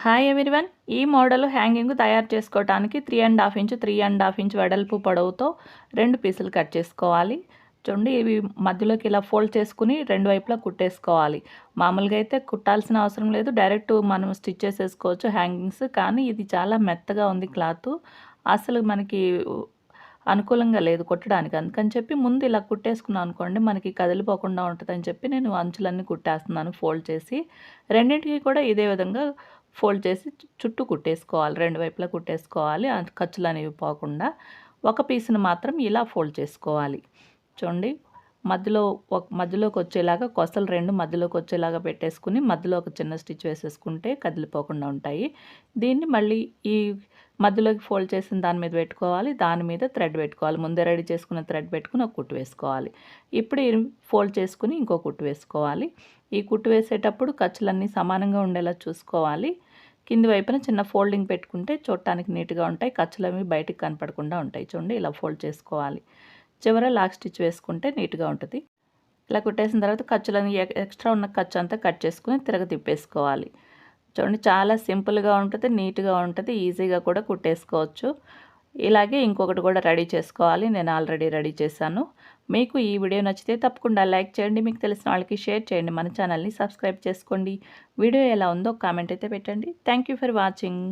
Hi everyone. ఈ model hanging తయారు చేసుకోవడానికి 3.5 ఇంచ్ 3.5 ఇంచ్ వెడల్పు పొడవుతో 2 పీసులు కట్ చేసుకోవాలి. చూడండి, ఇవి మధ్యలోకి ఇలా ఫోల్డ్ చేసుకుని రెండు వైపులా కుట్టేసుకోవాలి. మామూలుగా అయితే కుట్టాల్సిన అవసరం లేదు, డైరెక్ట్ మనం స్టిచ్ చేసేసుకోవచ్చు హ్యాంగింగ్స్. కానీ ఇది చాలా మెత్తగా ఉంది క్లాత్, అసలు మనకి అనుకూలంగా లేదు కుట్టడానికి. అందుకని చెప్పి ముందు ఇలా కుట్టేసుకున్నాం అనుకోండి, మనకి కదిలిపోకుండా ఉంటుందని చెప్పి నేను అంచులన్నీ కుట్టేస్తున్నాను ఫోల్డ్ చేసి. రెండింటికి కూడా ఇదే విధంగా ఫోల్డ్ చేసి చుట్టూ కుట్టేసుకోవాలి, రెండు వైపులా కుట్టేసుకోవాలి, ఖర్చులు అనేవి పోకుండా. ఒక పీస్ను మాత్రం ఇలా ఫోల్డ్ చేసుకోవాలి. చూడండి, మధ్యలోకి వచ్చేలాగా కొసలు రెండు మధ్యలోకి వచ్చేలాగా పెట్టేసుకుని మధ్యలో ఒక చిన్న స్టిచ్ వేసేసుకుంటే కదిలిపోకుండా ఉంటాయి. దీన్ని మళ్ళీ ఈ మధ్యలోకి ఫోల్డ్ చేసిన దాని మీద పెట్టుకోవాలి, దాని మీద థ్రెడ్ పెట్టుకోవాలి. ముందే రెడీ చేసుకున్న థ్రెడ్ పెట్టుకుని ఒక కుట్టు వేసుకోవాలి. ఇప్పుడు ఫోల్డ్ చేసుకుని ఇంకో కుట్టు వేసుకోవాలి. ఈ కుట్టు వేసేటప్పుడు ఖర్చులన్నీ సమానంగా ఉండేలా చూసుకోవాలి. కింది వైపున చిన్న ఫోల్డింగ్ పెట్టుకుంటే చూడటానికి నీట్గా ఉంటాయి, ఖర్చులు అవి బయటికి కనపడకుండా ఉంటాయి. చూడండి, ఇలా ఫోల్డ్ చేసుకోవాలి. చివర లాక్ స్టిచ్ వేసుకుంటే నీట్గా ఉంటుంది. ఇలా కుట్టేసిన తర్వాత ఖర్చులని ఎక్స్ట్రా ఉన్న ఖర్చు అంతా కట్ చేసుకుని తిప్పేసుకోవాలి. చూడండి, చాలా సింపుల్గా ఉంటుంది, నీట్గా ఉంటుంది, ఈజీగా కూడా కుట్టేసుకోవచ్చు. ఇలాగే ఇంకొకటి కూడా రెడీ చేసుకోవాలి. నేను ఆల్రెడీ రెడీ చేశాను. మీకు ఈ వీడియో నచ్చితే తప్పకుండా లైక్ చేయండి, మీకు తెలిసిన వాళ్ళకి షేర్ చేయండి, మన ఛానల్ని సబ్స్క్రైబ్ చేసుకోండి. వీడియో ఎలా ఉందో కామెంట్ అయితే పెట్టండి. Thank you for watching.